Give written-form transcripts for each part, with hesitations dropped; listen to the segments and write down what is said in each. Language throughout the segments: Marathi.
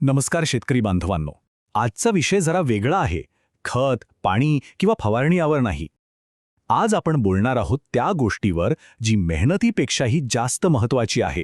नमस्कार शेतकरी बांधवांनो. आजचा विषय जरा वेगळा आहे. खत, पाणी किंवा फवारणी यावर नाही. आज आपण बोलणार आहोत त्या गोष्टीवर जी मेहनतीपेक्षाही जास्त महत्त्वाची आहे.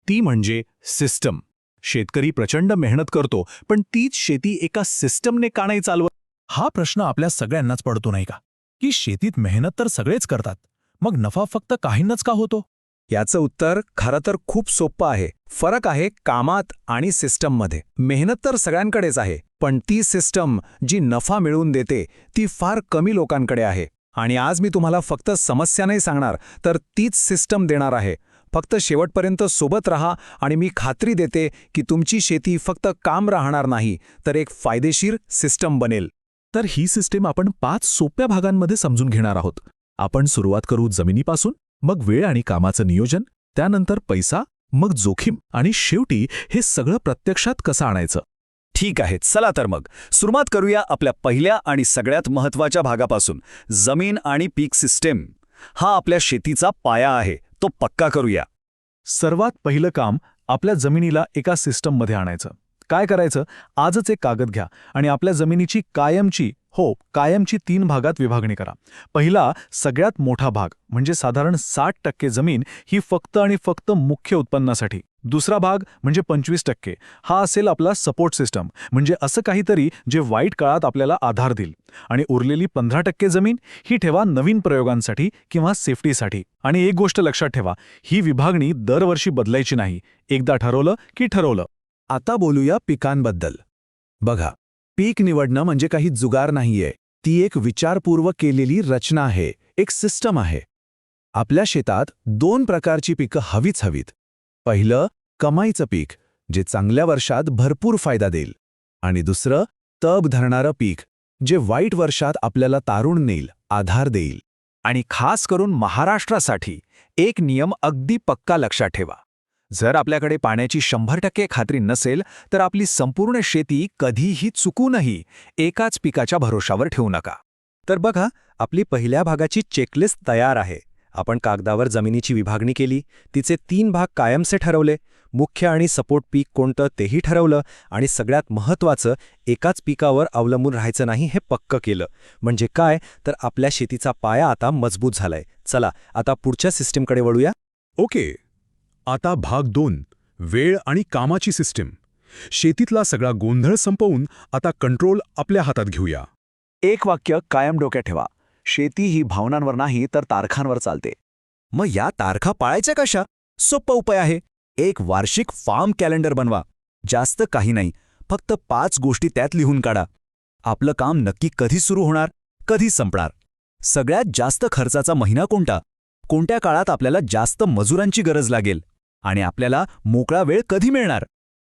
ती म्हणजे सिस्टम. शेतकरी प्रचंड मेहनत करतो, पण तीच शेती एका सिस्टमने का नाही चालवत? हा प्रश्न आपल्या सगळ्यांनाच पडतो नाही का, की शेतीत मेहनत तर सगळेच करतात, मग नफा फक्त काहींनाच का होतो? याचं उत्तर खरं तर खूप सोपं आहे. फरक आहे कामात आणि सिस्टममध्ये. मेहनत तर सगळ्यांकडेच आहे, पण ती सिस्टम जी नफा मिळवून देते ती फार कमी लोकांकडे आहे. आणि आज मी तुम्हाला फक्त समस्या नाही सांगणार, तर तीच सिस्टम देणार आहे. फक्त शेवटपर्यंत सोबत राहा आणि मी खात्री देते की तुमची शेती फक्त काम राहणार नाही, तर एक फायदेशीर सिस्टम बनेल. तर ही सिस्टीम आपण 5 सोप्या भागांमध्ये समजून घेणार आहोत. आपण सुरुवात करू जमिनीपासून, मग वेळ आणि कामाचं नियोजन, त्यानंतर पैसा, मग जोखीम आणि शेवटी हे सगळं प्रत्यक्षात कसं आणायचं. ठीक आहे, चला तर मग सुरुवात करूया आपल्या पहिल्या आणि सगळ्यात महत्त्वाच्या भागापासून. जमीन आणि पीक सिस्टीम हा आपल्या शेतीचा पाया आहे, तो पक्का करूया. सर्वात पहिलं काम, आपल्या जमिनीला एका सिस्टममध्ये आणायचं. काय करायचं? आजच एक कागद घ्या आणि आपल्या जमिनीची कायमची 3 भागात विभागणी करा. पहिला सगळ्यात मोठा भाग म्हणजे साधारण 60% जमीन ही फक्त आणि फक्त मुख्य उत्पन्नासाठी. दुसरा भाग म्हणजे 25%, हा असेल आपला सपोर्ट सिस्टम, म्हणजे असं काहीतरी जे वाईट काळात आपल्याला आधार देईल. आणि उरलेली 15% जमीन ही ठेवा नवीन प्रयोगांसाठी किंवा सेफ्टीसाठी. आणि एक गोष्ट लक्षात ठेवा, ही विभागणी दरवर्षी बदलायची नाही. एकदा ठरवलं की ठरवलं. आता बोलूया पिकांबद्दल. बघा, पीक निवडणं म्हणजे काही जुगार नाहीये. ती एक विचारपूर्वक केलेली रचना आहे, एक सिस्टम आहे. आपल्या शेतात 2 प्रकारची पिकं हवीत. पहिलं कमाईचं पीक, जे चांगल्या वर्षात भरपूर फायदा देईल. आणि दुसरं तब धरणारं पीक, जे वाईट वर्षात आपल्याला तारून नेईल, आधार देईल. आणि खास करून महाराष्ट्रासाठी एक नियम अगदी पक्का लक्षात ठेवा. जर आपल्याकडे पाण्याची 100% खात्री नसेल, तर आपली संपूर्ण शेती कधीही चुकूनही एकाच पिकाच्या भरोशावर ठेवू नका. तर बघा, आपली पहिल्या भागाची चेकलिस्ट तयार आहे. आपण कागदावर जमिनीची विभागणी केली, तिचे 3 भाग कायमचे ठरवले, मुख्य आणि सपोर्ट पीक कोणतं तेही ठरवलं, आणि सगळ्यात महत्त्वाचं, एकाच पिकावर अवलंबून राहायचं नाही हे पक्क केलं. म्हणजे काय, तर आपल्या शेतीचा पाया आता मजबूत झालाय. चला आता पुढच्या सिस्टीमकडे वळूया. ओके, आता भाग 2, वेळ आणि कामाची सिस्टीम. शेतीतला सगळा गोंधळ संपवून आता कंट्रोल आपल्या हातात घेऊया. एक वाक्य कायम डोक्यात ठेवा. शेती ही भावनांवर नाही तर तारखांवर चालते. मग या तारखा पाळायच्या कशा? सोपा उपाय आहे. एक वार्षिक फार्म कॅलेंडर बनवा. जास्त काही नाही, फक्त 5 गोष्टी त्यात लिहून काढा. आपलं काम नक्की कधी सुरू होणार, कधी संपणार, सगळ्यात जास्त खर्चाचा महिना कोणता, कोणत्या काळात आपल्याला जास्त मजुरांची गरज लागेल, आणि आपल्याला मोकळा वेळ कधी मिळणार.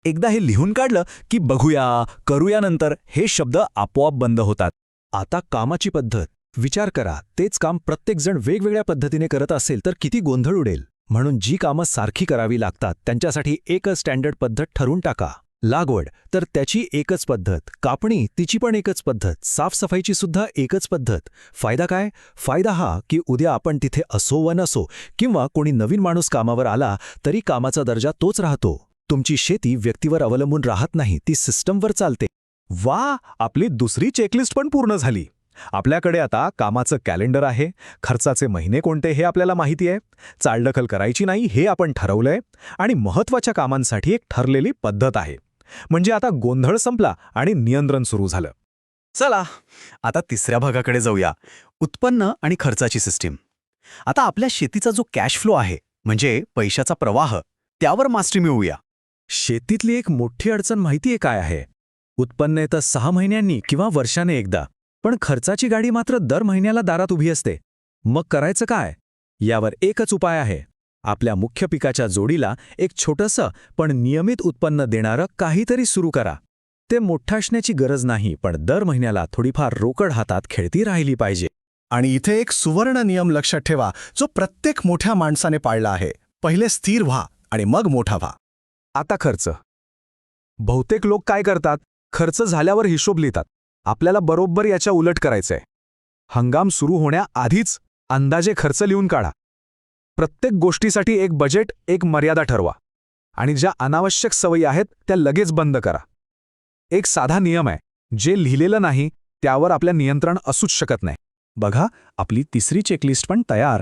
एकदा हे लिहून काढलं की बघूया, करूया नंतर हे शब्द आपोआप बंद होतात. आता कामाची पद्धत विचार करा. तेच काम प्रत्येकजण वेगवेगळ्या पद्धतीने करत असेल तर किती गोंधळ उडेल. म्हणून जी कामं सारखी करावी लागतात त्यांच्यासाठी एकच स्टँडर्ड पद्धत ठरवून टाका. लागवड तर त्याची एकच पद्धत, कापणी तिची पण एकच पद्धत, साफसफाईची सुद्धा एकच पद्धत. फायदा काय? फायदा हा की उद्या आपण तिथे असो व नसो, किंवा कोणी नवीन माणूस कामावर आला तरी कामाचा दर्जा तोच राहतो. तुमची शेती व्यक्तीवर अवलंबून राहत नाही, ती सिस्टमवर चालते. वा, आपली दुसरी चेकलिस्ट पण पूर्ण झाली. आपल्याकडे आता कामाचं कॅलेंडर आहे, खर्चाचे महिने कोणते हे आपल्याला माहिती आहे, चालढकल करायची नाही हे आपण ठरवलंय, आणि महत्त्वाच्या कामांसाठी एक ठरलेली पद्धत आहे. म्हणजे आता गोंधळ संपला आणि नियंत्रण सुरू झालं. चला आता तिसऱ्या भागाकडे जाऊया. उत्पन्न आणि खर्चाची सिस्टीम. आता आपल्या शेतीचा जो कॅश फ्लो आहे, म्हणजे पैशाचा प्रवाह, त्यावर मास्टरी मिळवूया. शेतीतली एक मोठी अडचण माहितीये काय आहे? उत्पन्न येतं 6 महिन्यांनी किंवा वर्षाने एकदा, पण खर्चाची गाडी मात्र दर महिन्याला दारात उभी असते. मग करायचं काय? यावर एकच उपाय आहे. आपल्या मुख्य पिकाच्या जोडीला एक छोटंसं पण नियमित उत्पन्न देणारं काहीतरी सुरू करा. ते मोठं असण्याची गरज नाही, पण दर महिन्याला थोडीफार रोकड हातात खेळती राहिली पाहिजे. आणि इथे एक सुवर्ण नियम लक्षात ठेवा, जो प्रत्येक मोठ्या माणसाने पाळला आहे. पहिले स्थिर व्हा आणि मग मोठा व्हा. आता खर्च. बहुतेक लोक काय करतात? खर्च झाल्यावर हिशोब लिहितात. आपल्याला बरोबर याच्या उलट करायचंय. हंगाम सुरू होण्याआधीच अंदाजे खर्च लिहून काढा. प्रत्येक गोष्टीसाठी एक बजेट, एक मर्यादा ठरवा. आणि ज्या अनावश्यक सवयी आहेत त्या लगेच बंद करा. एक साधा नियम आहे, जे लिहिलेलं नाही त्यावर आपल्या नियंत्रण असूच शकत नाही. बघा, आपली तिसरी चेकलिस्ट पण तयार.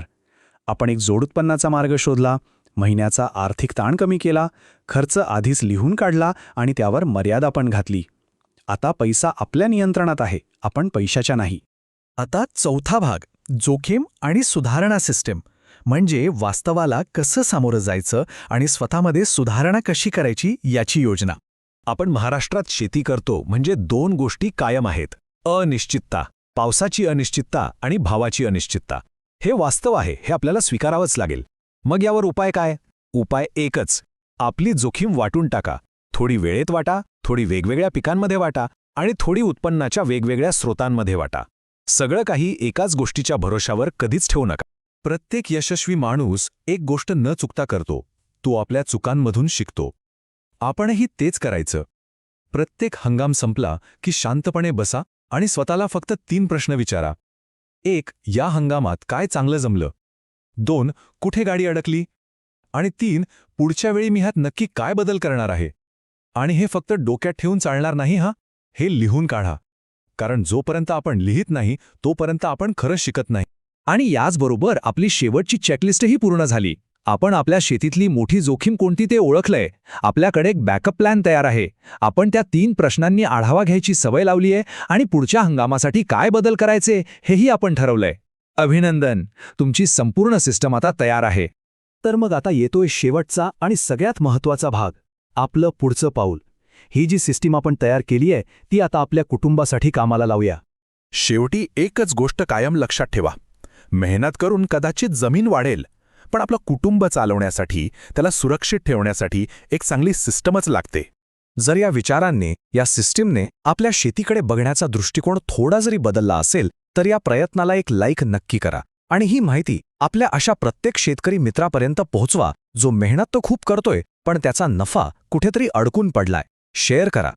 आपण एक जोड उत्पन्नाचा मार्ग शोधला, महिन्याचा आर्थिक ताण कमी केला, खर्च आधीच लिहून काढला आणि त्यावर मर्यादा पण घातली. आता पैसा आपल्या नियंत्रणात आहे, आपण पैशाच्या नाही. आता चौथा भाग, जोखीम आणि सुधारणा सिस्टीम. म्हणजे वास्तवाला कसं सामोरं जायचं आणि स्वतःमध्ये सुधारणा कशी करायची याची योजना. आपण महाराष्ट्रात शेती करतो म्हणजे 2 गोष्टी कायम आहेत. अनिश्चितता, पावसाची अनिश्चितता आणि भावाची अनिश्चितता. हे वास्तव आहे, हे आपल्याला स्वीकारावंच लागेल. मग यावर उपाय काय? उपाय एकच, आपली जोखीम वाटून टाका. थोडी वेळेत वाटा, थोडी वेगवेगळ्या पिकांमध्ये वाटा आणि थोडी उत्पन्नाच्या वेगवेगळ्या स्रोतांमध्ये वाटा. सगळं काही एकाच गोष्टीच्या भरोशावर कधीच ठेवू नका. प्रत्येक यशस्वी माणूस एक गोष्ट न चुकता करतो, तो आपल्या चुकांमधून शिकतो. आपणही तेच करायचं. प्रत्येक हंगाम संपला की शांतपणे बसा आणि स्वतःला फक्त 3 प्रश्न विचारा. 1. या हंगामात काय चांगलं जमलं? 2. कुठे गाडी अडकली? आणि 3. पुढच्या वेळी मी ह्यात नक्की काय बदल करणार आहे? आणि हे फक्त डोक्यात ठेवून चालणार नाही हा, हे लिहून काढा. कारण जोपर्यंत आपण लिहित नाही तोपर्यंत आपण खरं शिकत नाही. आणि याचबरोबर आपली शेवटची चेकलिस्टही पूर्ण झाली. आपण आपल्या शेतीतली मोठी जोखीम कोणती ते ओळखलंय. आपल्याकडे एक बॅकअप प्लॅन तयार आहे. आपण त्या 3 प्रश्नांनी आढावा घ्यायची सवय लावली आहे आणि पुढच्या हंगामासाठी काय बदल करायचे हेही आपण ठरवलंय. अभिनंदन, तुमची संपूर्ण सिस्टम आता तयार आहे. तर मग आता येतोय शेवटचा आणि सगळ्यात महत्त्वाचा भाग, आपलं पुढचं पाऊल. ही जी सिस्टीम आपण तयार केली आहे ती आता आपल्या कुटुंबासाठी कामाला लावूया. शेवटी एकच गोष्ट कायम लक्षात ठेवा. मेहनत करून कदाचित जमीन वाढेल, पण आपलं कुटुंब चालवण्यासाठी, त्याला सुरक्षित ठेवण्यासाठी एक चांगली सिस्टमच लागते. जर या विचारांनी, या सिस्टीमने आपल्या शेतीकडे बघण्याचा दृष्टिकोन थोडा जरी बदलला असेल तर या प्रयत्नाला एक लाईक नक्की करा. आणि ही माहिती आपल्या अशा प्रत्येक शेतकरी मित्रापर्यंत पोहोचवा जो मेहनत तो खूप करतोय पण त्याचा नफा कुठेतरी अडकून पडलाय. शेअर करा.